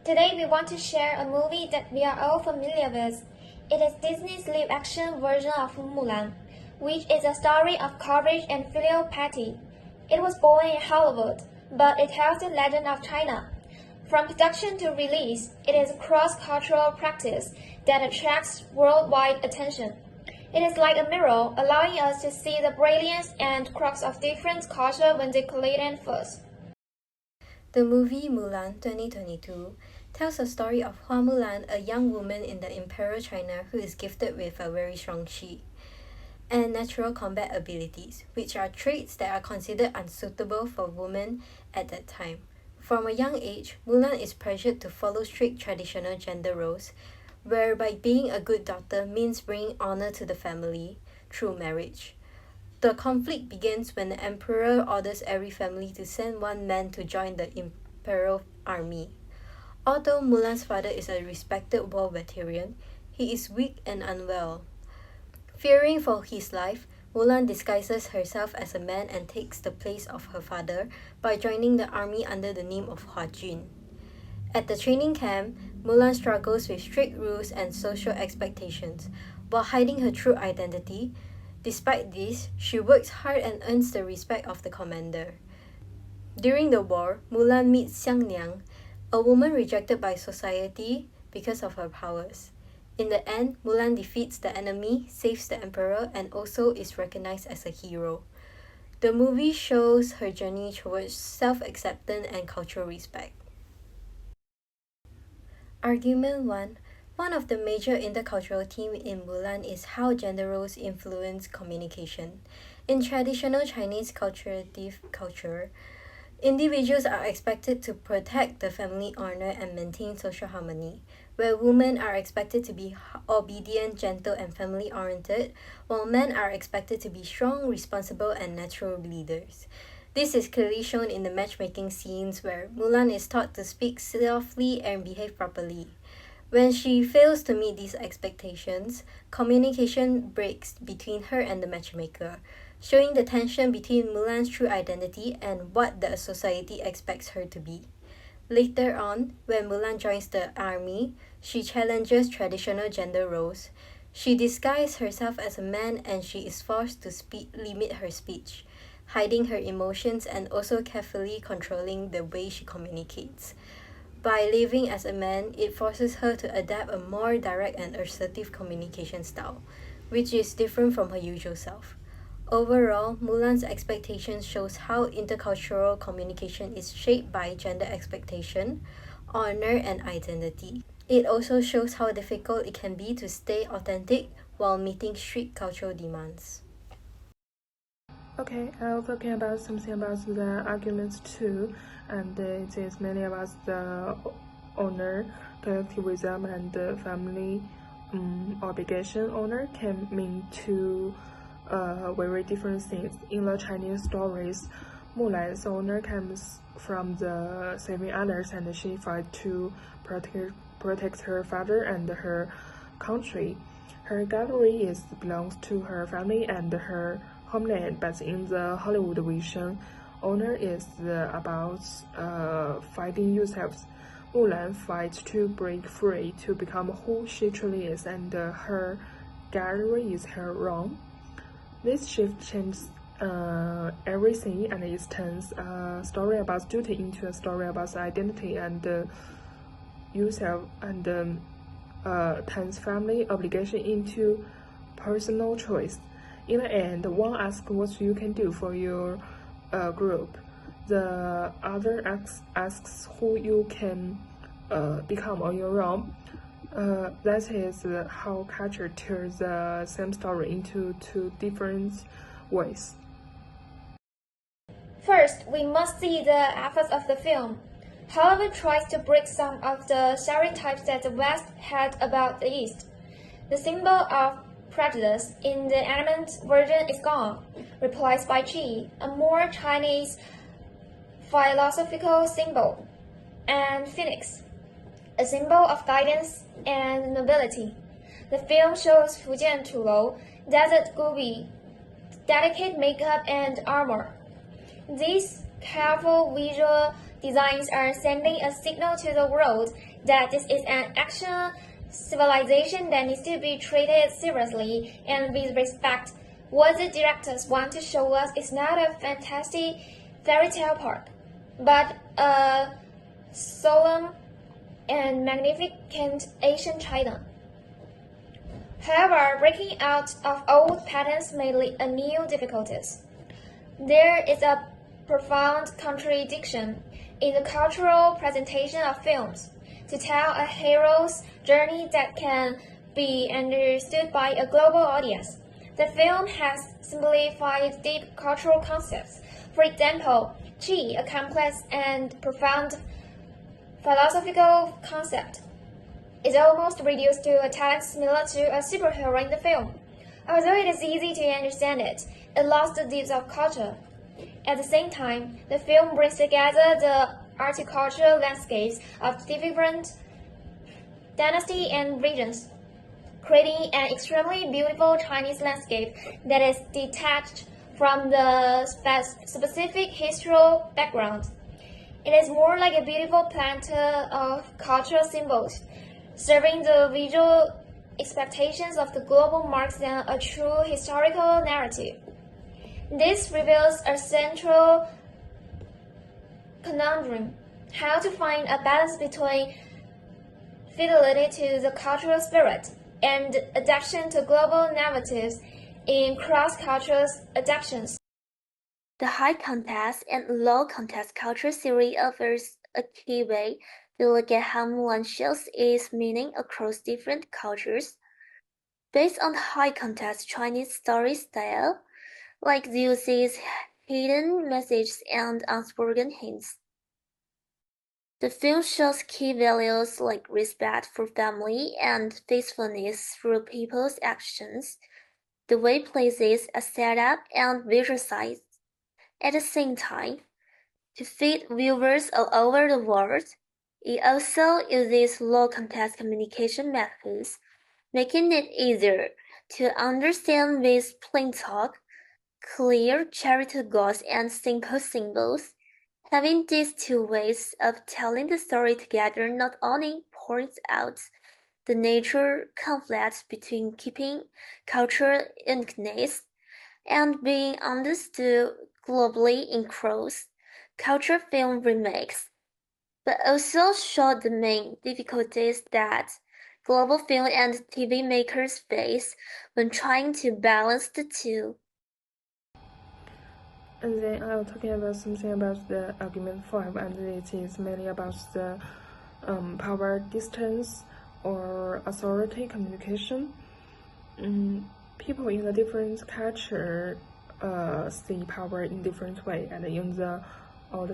Today we want to share a movie that we are all familiar with. It is Disney's live-action version of Mulan, which is a story of courage and filial piety. It was born in Hollywood, but it tells the legend of China. From production to release, it is a cross-cultural practice that attracts worldwide attention. It is like a mirror, allowing us to see the brilliance and crux of different cultures when they collide and fuse. The movie Mulan 2022 tells the story of Hua Mulan, a young woman in the Imperial China who is gifted with a very strong qi and natural combat abilities, which are traits that are considered unsuitable for women at that time. From a young age, Mulan is pressured to follow strict traditional gender roles, whereby being a good daughter means bringing honor to the family through marriage. The conflict begins when the emperor orders every family to send one man to join the imperial army. Although Mulan's father is a respected war veteran, he is weak and unwell. Fearing for his life, Mulan disguises herself as a man and takes the place of her father by joining the army under the name of Hua Jun. At the training camp, Mulan struggles with strict rules and social expectations while hiding her true identity. Despite this, she works hard and earns the respect of the commander. During the war, Mulan meets Xiang Niang, a woman rejected by society because of her powers. In the end, Mulan defeats the enemy, saves the emperor, and also is recognized as a hero. The movie shows her journey towards self-acceptance and cultural respect. Argument 1. One of the major intercultural themes in Mulan is how gender roles influence communication. In traditional Chinese culturative culture, individuals are expected to protect the family honor and maintain social harmony, where women are expected to be obedient, gentle, and family-oriented, while men are expected to be strong, responsible, and natural leaders. This is clearly shown in the matchmaking scenes where Mulan is taught to speak softly and behave properly. When she fails to meet these expectations, communication breaks between her and the matchmaker, showing the tension between Mulan's true identity and what the society expects her to be. Later on, when Mulan joins the army, she challenges traditional gender roles. She disguises herself as a man and she is forced to limit her speech, hiding her emotions and also carefully controlling the way she communicates. By living as a man, it forces her to adapt a more direct and assertive communication style, which is different from her usual self. Overall, Mulan's expectations shows how intercultural communication is shaped by gender expectation, honor, and identity. It also shows how difficult it can be to stay authentic while meeting strict cultural demands. Okay, I'll talking about something about the arguments too, and it is mainly about the honor, collectivism, and the family obligation. Honor can mean two very different things. In the Chinese stories, Mulan's honor comes from the saving others, and she fights to protect her father and her country. Her gallery belongs to her family and her homeland, but in the Hollywood version, honor is about fighting yourselves. Mulan fights to break free, to become who she truly is, and her gallery is her wrong. This shift changes everything, and it turns a story about duty into a story about identity and yourself, and turns family obligation into personal choice. In the end, one asks what you can do for your group. The other asks who you can become on your own. That is how culture tells the same story into two different ways. First, we must see the efforts of the film. Hollywood tries to break some of the stereotypes that the West had about the East. The symbol of prejudice in the animated version is gone, replaced by qi, a more Chinese philosophical symbol, and phoenix, a symbol of guidance and nobility. The film shows Fujian Chulou, Desert Gobi, delicate makeup and armor. These careful visual designs are sending a signal to the world that this is an action civilization that needs to be treated seriously and with respect. What the directors want to show us is not a fantastic fairy tale park, but a solemn and magnificent ancient China. However, breaking out of old patterns may lead to new difficulties. There is a profound contradiction in the cultural presentation of films. To tell a hero's journey that can be understood by a global audience, the film has simplified deep cultural concepts. For example, qi, a complex and profound philosophical concept, is almost reduced to a talent similar to a superhero in the film. Although it is easy to understand it, it lost the depth of culture. At the same time, the film brings together the horticultural landscapes of different dynasties and regions, creating an extremely beautiful Chinese landscape that is detached from the specific historical background. It is more like a beautiful planter of cultural symbols, serving the visual expectations of the global marks than a true historical narrative. This reveals a central conundrum: how to find a balance between fidelity to the cultural spirit and adaptation to global narratives in cross-cultural adaptations. The high context and low context culture theory offers a key way to look at how Mulan shows its meaning across different cultures. Based on the high context Chinese story style, like uses hidden messages and unspoken hints. The film shows key values like respect for family and faithfulness through people's actions. The way places are set up and visualized. At the same time, to feed viewers all over the world, it also uses low-context communication methods, making it easier to understand with plain talk, clear character goals, and simple symbols. Having these two ways of telling the story together not only points out the nature conflicts between keeping cultural uniqueness and being understood globally in cross-culture film remakes, but also showed the main difficulties that global film and TV makers face when trying to balance the two. And then I'll talking about something about the argument 5, and it is mainly about the power distance or authority communication. People in a different culture see power in different way, and in the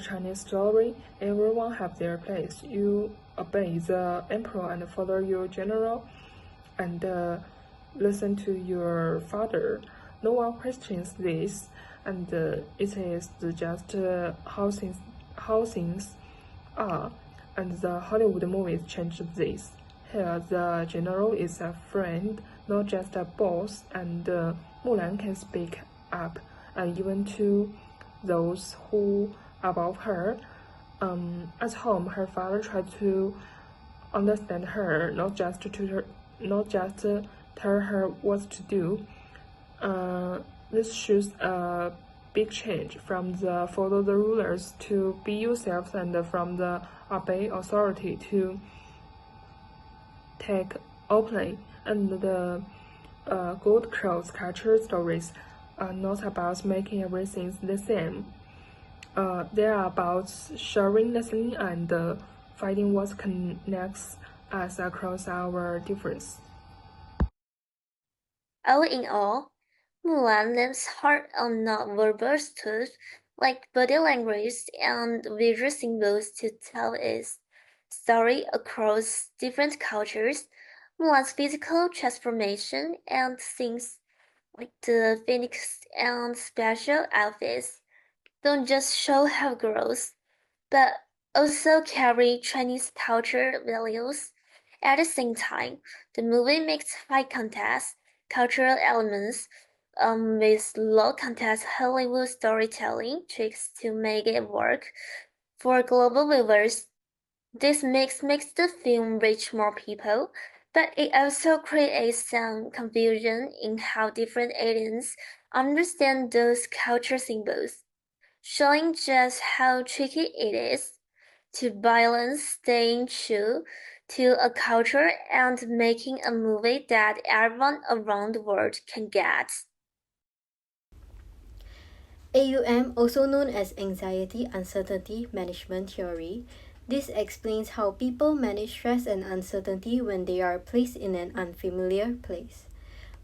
Chinese story, everyone have their place. You obey the emperor and follow your general, and listen to your father. No one questions this, and it is just how things are. And the Hollywood movies changed this. Here, the general is a friend, not just a boss, and Mulan can speak up, and even to those who are above her. At home, her father tried to understand her, not just tell her what to do. This shows a big change from the follow the rulers to be yourself, and from the obey authority to take openly. And the gold cross culture stories are not about making everything the same. They are about sharing, listening, and finding what connects us across our difference. All in all, Mulan leans hard on non-verbal tools like body language and visual symbols to tell its story across different cultures. Mulan's physical transformation and things like the phoenix and special outfits don't just show her growth, but also carry Chinese culture values. At the same time, the movie makes high context cultural elements with low context Hollywood storytelling tricks to make it work for global viewers. This makes the film reach more people, but it also creates some confusion in how different aliens understand those culture symbols, showing just how tricky it is to balance staying true to a culture and making a movie that everyone around the world can get. AUM, also known as Anxiety Uncertainty Management Theory, this explains how people manage stress and uncertainty when they are placed in an unfamiliar place.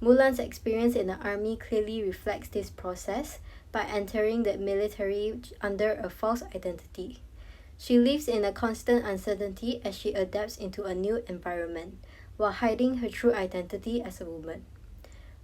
Mulan's experience in the army clearly reflects this process by entering the military under a false identity. She lives in a constant uncertainty as she adapts into a new environment, while hiding her true identity as a woman.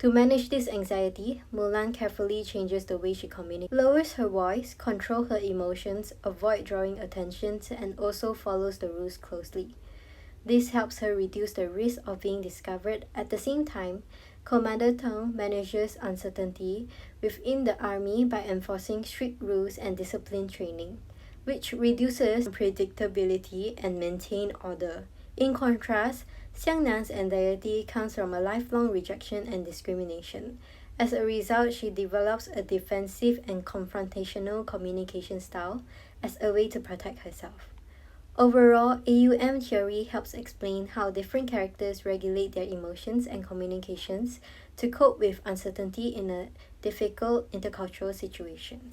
To manage this anxiety, Mulan carefully changes the way she communicates, lowers her voice, controls her emotions, avoid drawing attention, and also follows the rules closely. This helps her reduce the risk of being discovered. At the same time, Commander Tang manages uncertainty within the army by enforcing strict rules and discipline training, which reduces unpredictability and maintain order. In contrast, Xiangnan's anxiety comes from a lifelong rejection and discrimination. As a result, she develops a defensive and confrontational communication style as a way to protect herself. Overall, AUM theory helps explain how different characters regulate their emotions and communications to cope with uncertainty in a difficult intercultural situation.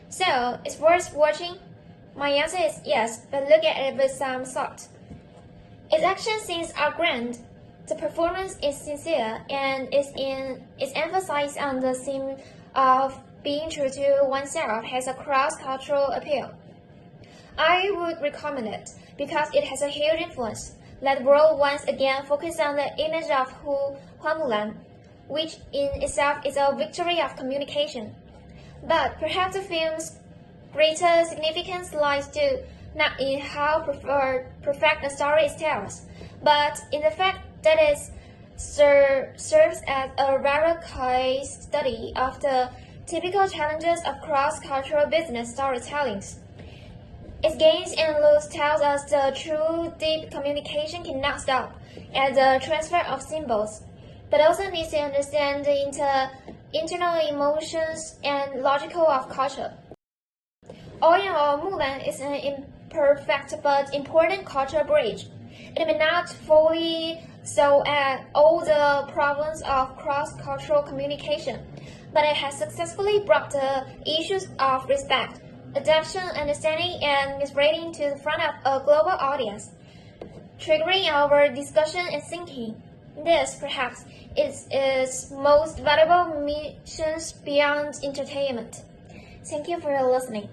So, it's worth watching? My answer is yes, but look at it with some thought. Its action scenes are grand, the performance is sincere, and its emphasis on the theme of being true to oneself has a cross-cultural appeal. I would recommend it because it has a huge influence. Let the world once again focus on the image of Hua Mulan, which in itself is a victory of communication. But perhaps the film's greater significance lies too not in how perfect a story is told, but in the fact that it serves as a rare case study of the typical challenges of cross-cultural business storytelling. Its gains and losses tells us the true deep communication cannot stop at the transfer of symbols, but also needs to understand the internal emotions and logical of culture. All in all, Mulan is an imperfect but important cultural bridge. It may not fully solve all the problems of cross-cultural communication, but it has successfully brought the issues of respect, adaptation, understanding, and misreading to the front of a global audience, triggering our discussion and thinking. This, perhaps, is its most valuable mission beyond entertainment. Thank you for listening.